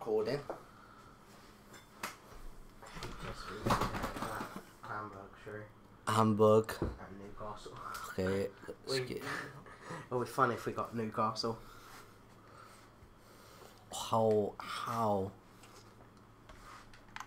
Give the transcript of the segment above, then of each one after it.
recording. Hamburg, sure. Hamburg. And Newcastle. Okay. It would be fun if we got Newcastle. How?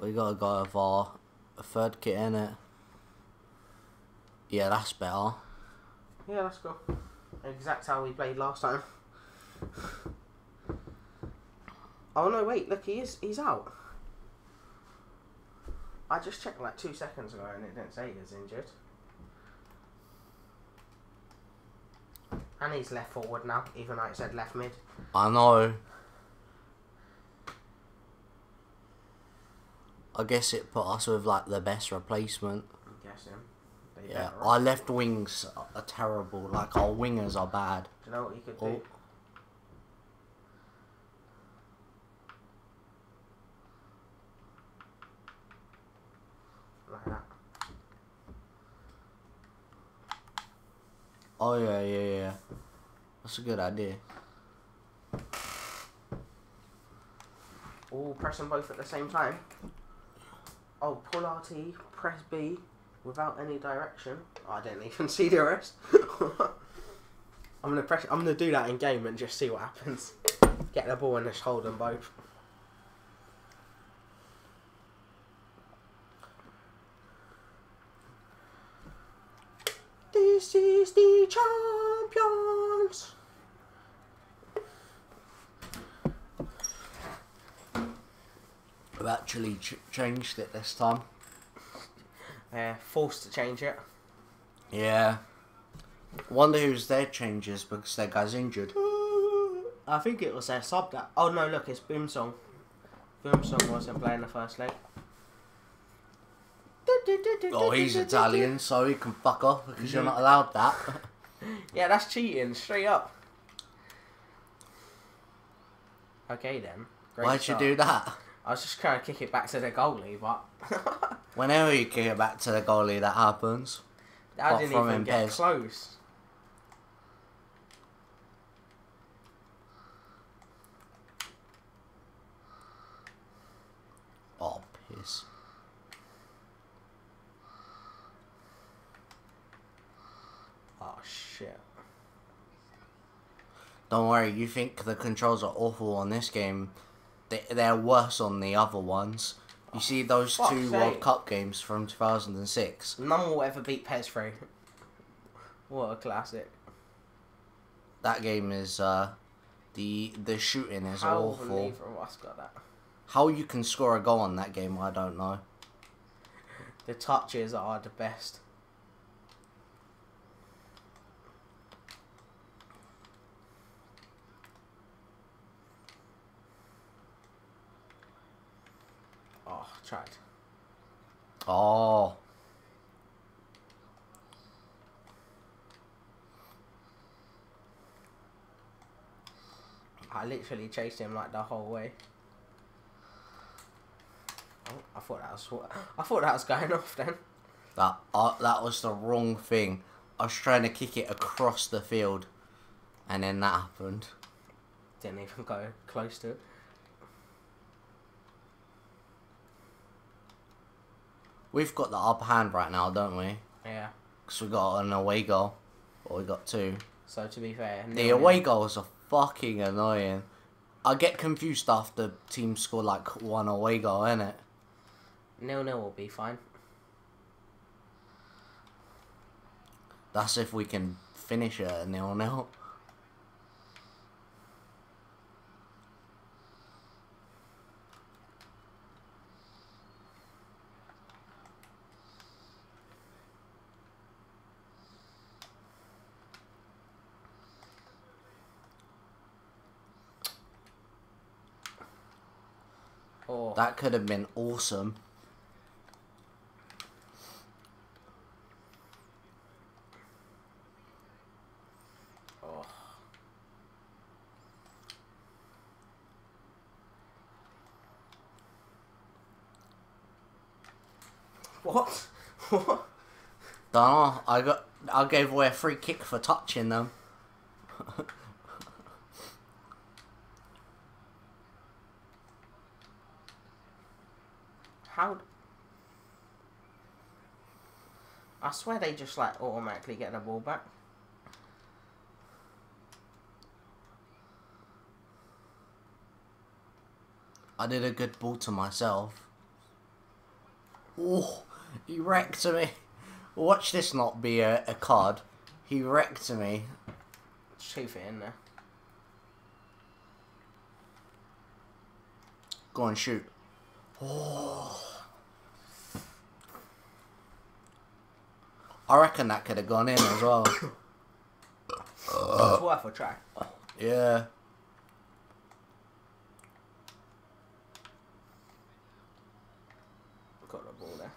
We gotta go with our third kit in it. Yeah, that's better. Yeah, let's go. Exact how we played last time. Oh no, wait, look, he's out. I just checked like 2 seconds ago and it didn't say he was injured. And he's left forward now, even though it said left mid. I know. I guess it put us with like the best replacement. I'm guessing. Yeah, our left wings are terrible. Like our wingers are bad. Do you know what you could do? Like that. Oh yeah. That's a good idea. All press them both at the same time. Oh, pull RT, press B without any direction. Oh, I didn't even see the rest. I'm gonna do that in game and just see what happens. Get the ball and just hold them both. This is the champions. I've actually changed it this time. Forced to change it. Yeah. Wonder who's their changes because their guy's injured. I think it was their sub that. Oh no, look, it's Boomsong. Boomsong wasn't playing the first leg. Oh, he's Italian, so he can fuck off because you're not allowed that. Yeah, that's cheating, straight up. Okay then. Great Why'd start. you do that? I was just trying to kick it back to the goalie, but... Whenever you kick it back to the goalie, that happens. I didn't even get close. Oh, piss. Oh, shit. Don't worry, you think the controls are awful on this game. They're worse on the other ones. You see those two World Cup games from 2006? None will ever beat PES 3. What a classic. That game is, the shooting is awful. Got that. How you can score a goal on that game, I don't know. The touches are the best. Oh, tried. Oh. I literally chased him like the whole way. Oh, I thought that was going off then. That was the wrong thing. I was trying to kick it across the field, and then that happened. Didn't even go close to it. We've got the upper hand right now, don't we? Yeah. Because we got an away goal. Or we got two. So to be fair... The away goals are fucking annoying. I get confused after teams score like one away goal, innit? 0-0 will be fine. That's if we can finish it at 0-0. Oh. That could have been awesome. Oh. What? What? Don't know. I gave away a free kick for touching them. How? I swear they just like automatically get the ball back. I did a good ball to myself. Oh, he wrecked me. Watch this not be a card. He wrecked me. Shoot it in there. Go and shoot. Oh. I reckon that could have gone in as well. It's worth a try. Yeah. Got the ball there.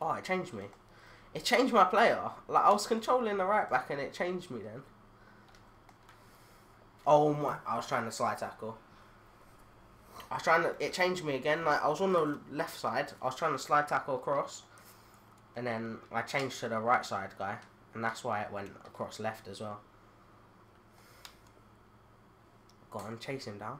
Oh, it changed me. It changed my player. Like, I was controlling the right back and it changed me then. Oh my, I was trying to slide tackle. It changed me again. Like, I was on the left side. I was trying to slide tackle across. And then I changed to the right side guy. And that's why it went across left as well. Go on, chase him down.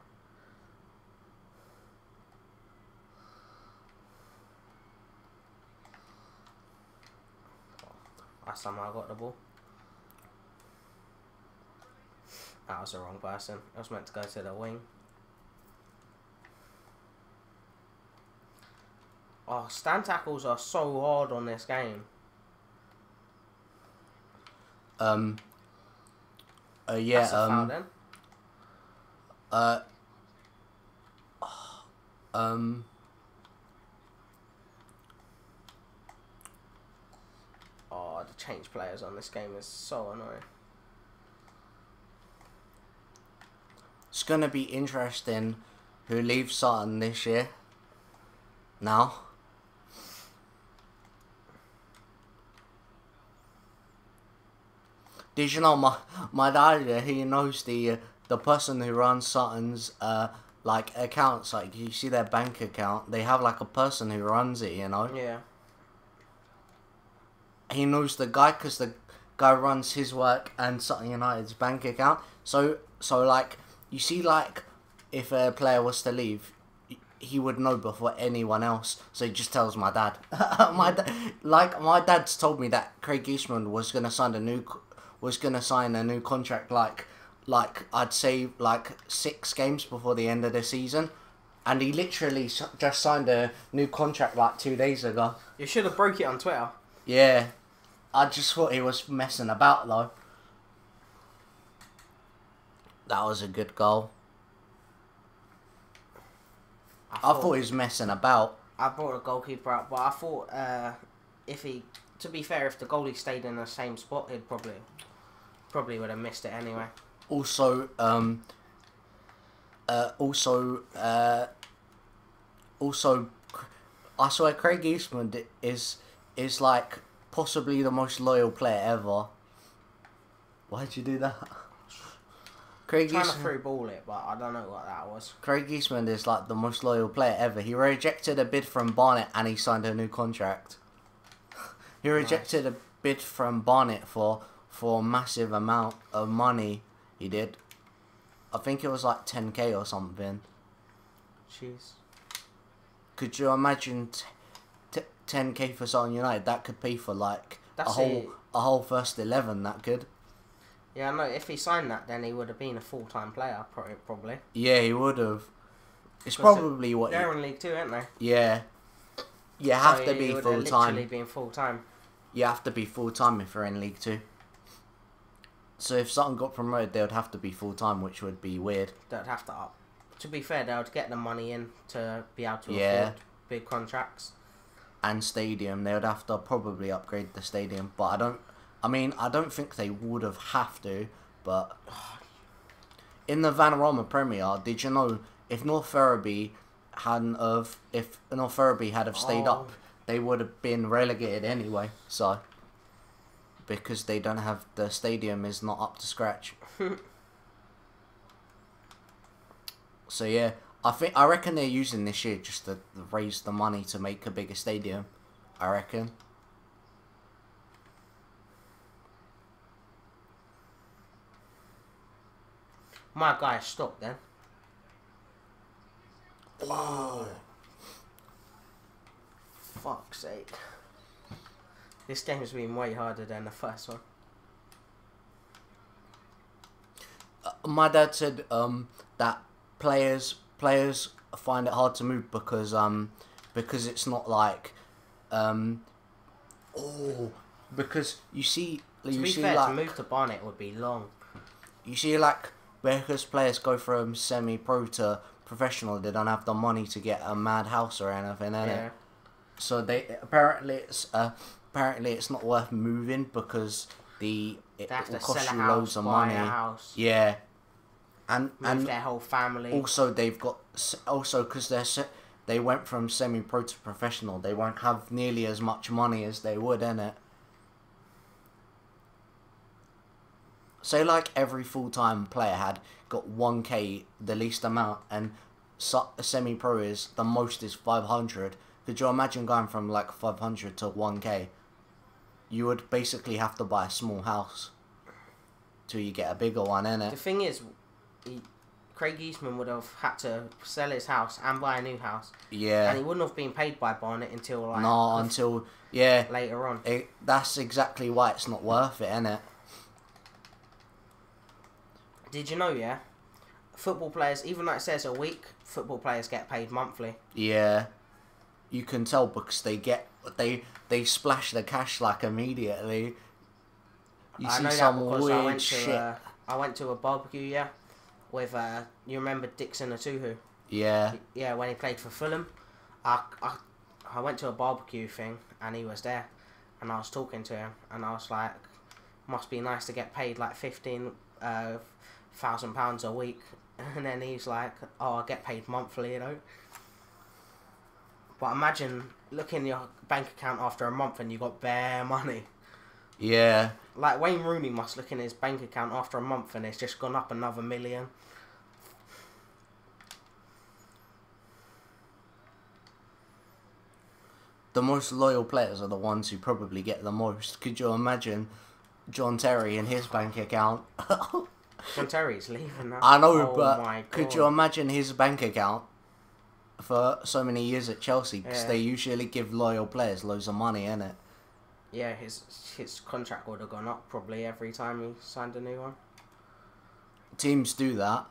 I somehow got the ball. That was the wrong person. I was meant to go to the wing. Oh, stand tackles are so hard on this game. Yeah. That's a foul then. Oh, the change players on this game is so annoying. It's gonna be interesting who leaves Sutton this year. Now. Did you know my dad? He knows the person who runs Sutton's like accounts. Like, you see their bank account. They have like a person who runs it. You know. Yeah. He knows the guy because the guy runs his work and Sutton United's bank account. So like, you see, like, if a player was to leave, he would know before anyone else. So he just tells my dad. My dad's told me that Craig Eastman was gonna sign a new contract. Like I'd say like 6 games before the end of the season, and he literally just signed a new contract like 2 days ago. You should have broke it on Twitter. Yeah, I just thought he was messing about though. That was a good goal. I thought he was messing about. I brought a goalkeeper out, but I thought to be fair, if the goalie stayed in the same spot, he'd probably would have missed it anyway. Also, I swear Craig Eastman is like possibly the most loyal player ever. Why'd you do that? Trying to through ball it, but I don't know what that was. Craig Eastman is like the most loyal player ever. He rejected a bid from Barnet and he signed a new contract. He rejected a bid from Barnet for a massive amount of money. He did. I think it was like 10k or something. Jeez. Could you imagine 10k for Sutton United? That could pay for like a whole first 11. That could. Yeah, no. If he signed that, then he would have been a full-time player, probably. Yeah, he would have. It's probably what. They're in League 2, aren't they? Yeah. You have to be full time. Literally being full time. You have to be full time if you're in League 2. So if Sutton got promoted, they would have to be full time, which would be weird. They'd have to up. To be fair, they would get the money in to be able to afford big contracts. And stadium, they would have to probably upgrade the stadium, but I don't think they would have to, but in the Vanarama Premier, did you know if North Ferriby had stayed up, they would have been relegated anyway. So because they don't have the stadium is not up to scratch. So yeah, I reckon they're using this year just to raise the money to make a bigger stadium. I reckon. My guy stopped then. Oh. Fuck's sake. This game's been way harder than the first one. My dad said that players find it hard to move because it's not like because you see To be see fair, like to move to Barnet would be long. you see like because players go from semi-pro to professional, they don't have the money to get a mad house or anything, innit? So they apparently it's not worth moving because it will cost you loads of money. A house, yeah, and move their whole family. Also, they've got because they went from semi-pro to professional. They won't have nearly as much money as they would, innit? Say like every full-time player had got 1k, the least amount, and semi-pro is the most is 500. Could you imagine going from like 500 to 1k? You would basically have to buy a small house till you get a bigger one, innit? The thing is, Craig Eastman would have had to sell his house and buy a new house. Yeah. And he wouldn't have been paid by Barnet until like... No, until... Yeah. Later on. That's exactly why it's not worth it, innit? Did you know, yeah? Football players, even though it says a week, football players get paid monthly. Yeah. You can tell because they splash the cash like immediately. You I see know some that because weird shit. I went to a barbecue, yeah, with you remember Dixon Atuhu? Yeah. Yeah, when he played for Fulham, I went to a barbecue thing and he was there, and I was talking to him and I was like, must be nice to get paid like £15,000 a week, and then he's like, oh, I get paid monthly, you know. But imagine looking at your bank account after a month and you got bare money. Yeah. Like Wayne Rooney must look in his bank account after a month and it's just gone up another $1 million. The most loyal players are the ones who probably get the most. Could you imagine John Terry in his bank account? John Terry's leaving now. I know, oh but could you imagine his bank account for so many years at Chelsea? Because they usually give loyal players loads of money, innit? Yeah, his contract would have gone up probably every time he signed a new one. Teams do that.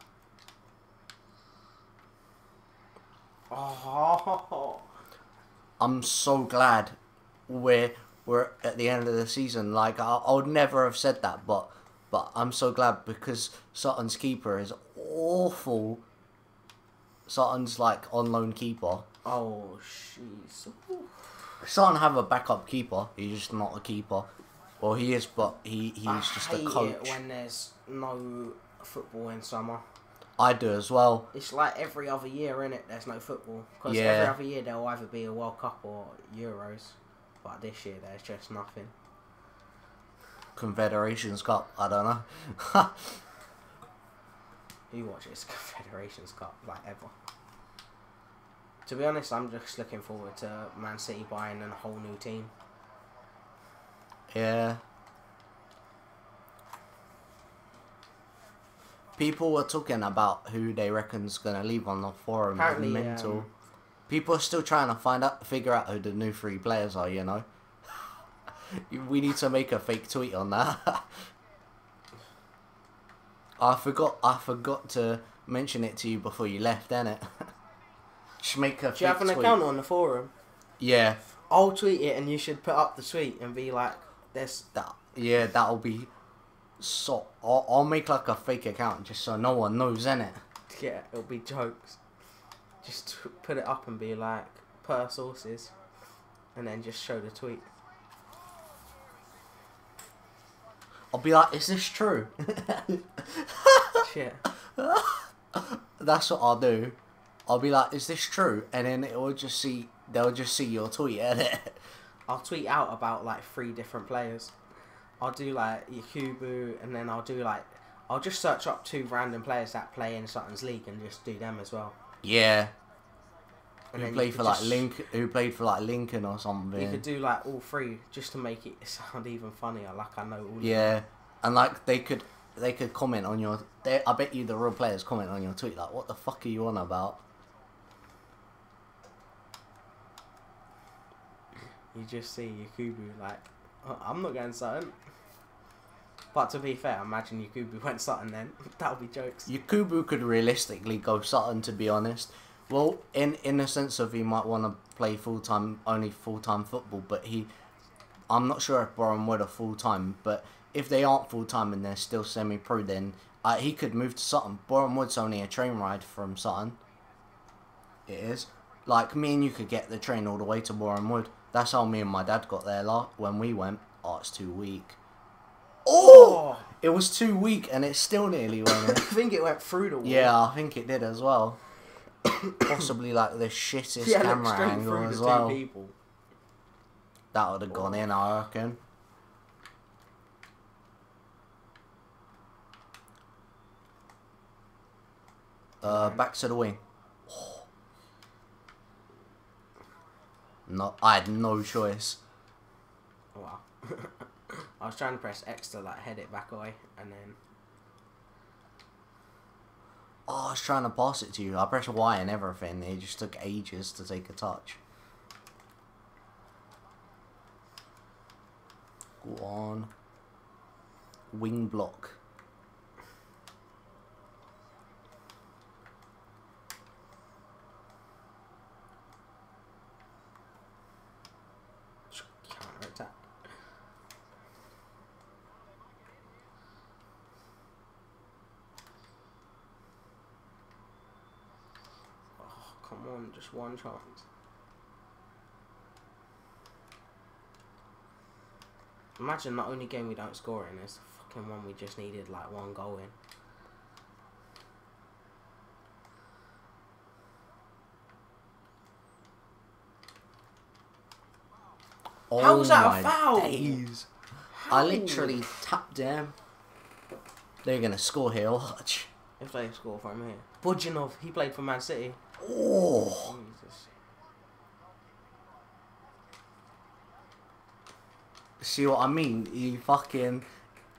Oh. I'm so glad we're at the end of the season. Like I would never have said that, but I'm so glad because Sutton's keeper is awful. Sutton's like on loan keeper. Oh, jeez. Sutton have a backup keeper. He's just not a keeper. Well, he is, but he's just a coach. I hate it when there's no football in summer. I do as well. It's like every other year, innit? There's no football. Because every other year there'll either be a World Cup or Euros. But this year there's just nothing. Confederations Cup, I don't know. Who watches Confederations Cup, like, ever? To be honest, I'm just looking forward to Man City buying a whole new team. Yeah. People were talking about who they reckon's gonna leave on the forum. Apparently, mental. People are still trying to figure out who the new 3 players are. You know. We need to make a fake tweet on that. I forgot to mention it to you before you left, innit? Just make a fake tweet. Do you have an account on the forum? Yeah. I'll tweet it and you should put up the tweet and be like, "This." Yeah, that'll be. So I'll make like a fake account just so no one knows, innit? Yeah, it'll be jokes. Just put it up and be like, per sources, and then just show the tweet. I'll be like, is this true? Shit. That's what I'll do. I'll be like, is this true? And then they'll just see your tweet, innit? I'll tweet out about like 3 different players. I'll do like Yakubu, and then I'll just search up 2 random players that play in Sutton's league and just do them as well. Yeah. And who played for like Lincoln or something. You could do like all 3 just to make it sound even funnier. Like I know all. Yeah, of them. And like they could comment on your. I bet you the real players comment on your tweet like, "What the fuck are you on about?" You just see Yakubu like, oh, I'm not going Sutton. But to be fair, imagine Yakubu went Sutton then. That would be jokes. Yakubu could realistically go Sutton, to be honest. Well, in the sense of he might want to play only full-time football, but I'm not sure if Boreham Wood are full-time, but if they aren't full-time and they're still semi-pro, then he could move to Sutton. Boreham Wood's only a train ride from Sutton. It is. Like, me and you could get the train all the way to Boreham Wood. That's how me and my dad got there when we went. Oh, it's too weak. Oh! It was too weak and it still nearly went in. I think it went through the wall. Yeah, I think it did as well. Possibly like the shittest camera angle as well. People. That would have gone in, I reckon. Back to the wing. Oh. No, I had no choice. Wow. I was trying to press X to like head it back away, and then. Oh, I was trying to pass it to you. I pressed Y and everything. It just took ages to take a touch. Go on. Wing block. Counter attack. Oh, come on, just one chance. Imagine the only game we don't score in is the fucking one we just needed like one goal in. Oh, how was that a foul? Days. I literally tapped him. They're going to score here, watch. If they score from here. Budjanov, he played for Man City. Oh. Jesus. See what I mean?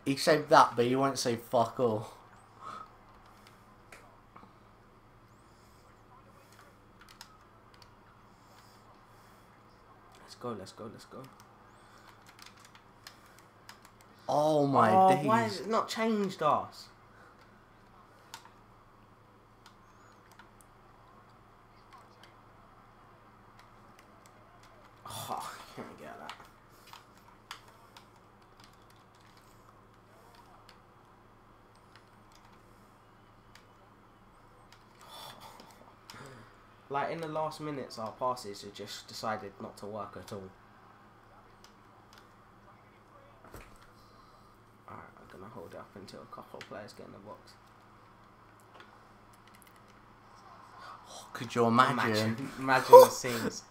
He saved that, but he won't say fuck all. Let's go. Oh my days. Why has it not changed us? Oh, I can't get that. Like in the last minutes, our passes have just decided not to work at all. Alright, I'm gonna hold it up until a couple of players get in the box. Oh, could you imagine? Imagine the scenes.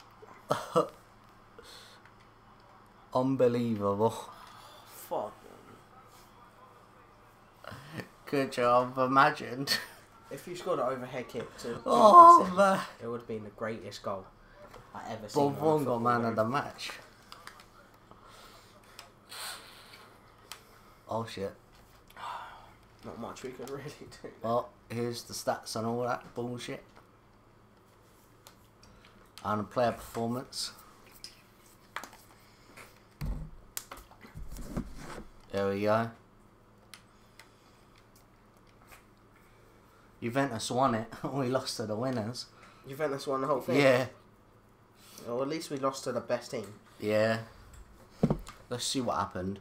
Unbelievable. Fuck. Could you have imagined? If you scored an overhead kick to man. it would have been the greatest goal I ever seen. Bob Vaughan got man of the match. Oh shit. Not much we could really do. Well, here's the stats and all that bullshit. And a player performance. There we go. Juventus won it. We lost to the winners. Juventus won the whole thing? Yeah. Or at least we lost to the best team. Yeah. Let's see what happened.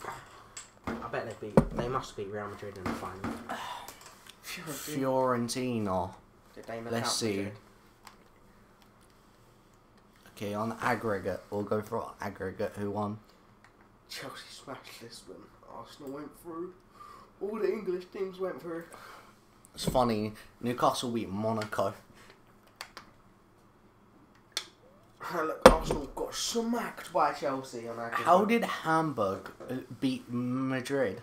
I bet they must beat Real Madrid in the final. Fiorentina. Did they knock Let's out see. Madrid? Okay, on aggregate. We'll go for aggregate. Who won? Chelsea smashed Lisbon. Arsenal went through. All the English teams went through. It's funny. Newcastle beat Monaco. Look, Arsenal got smacked by Chelsea on aggregate. How did Hamburg beat Madrid?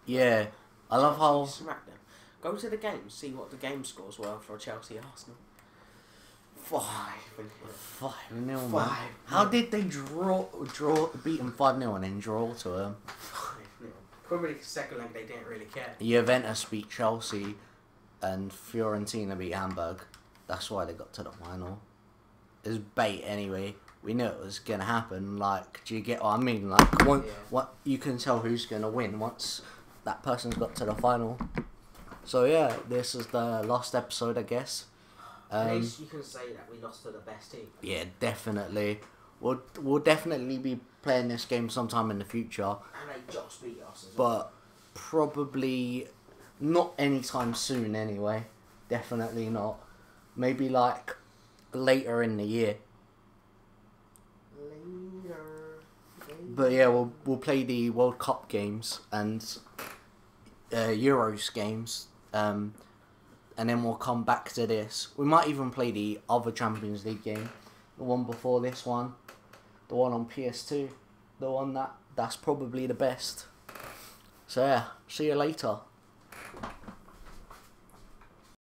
Yeah, I love how... Smacked them. Go to the game, see what the game scores were for Chelsea Arsenal. 5-0. 5-0, man. How did they beat them 5-0 and then draw to them? 5-0. Probably the second leg they didn't really care. Juventus beat Chelsea and Fiorentina beat Hamburg. That's why they got to the final. as bait anyway. We knew it was gonna happen. Like, do you get what I mean? Like, what you can tell who's gonna win once that person's got to the final. So yeah, this is the last episode, I guess. At least you can say that we lost to the best team. Yeah, definitely. We'll definitely be playing this game sometime in the future. And they just beat us as well. well. But probably not anytime soon anyway. Definitely not. Maybe like later in the year. But yeah, we'll play the World Cup games and Euros games, and then we'll come back to this. We might even play the other Champions League game, the one before this one, the one on PS2, the one that's probably the best. So yeah, see you later.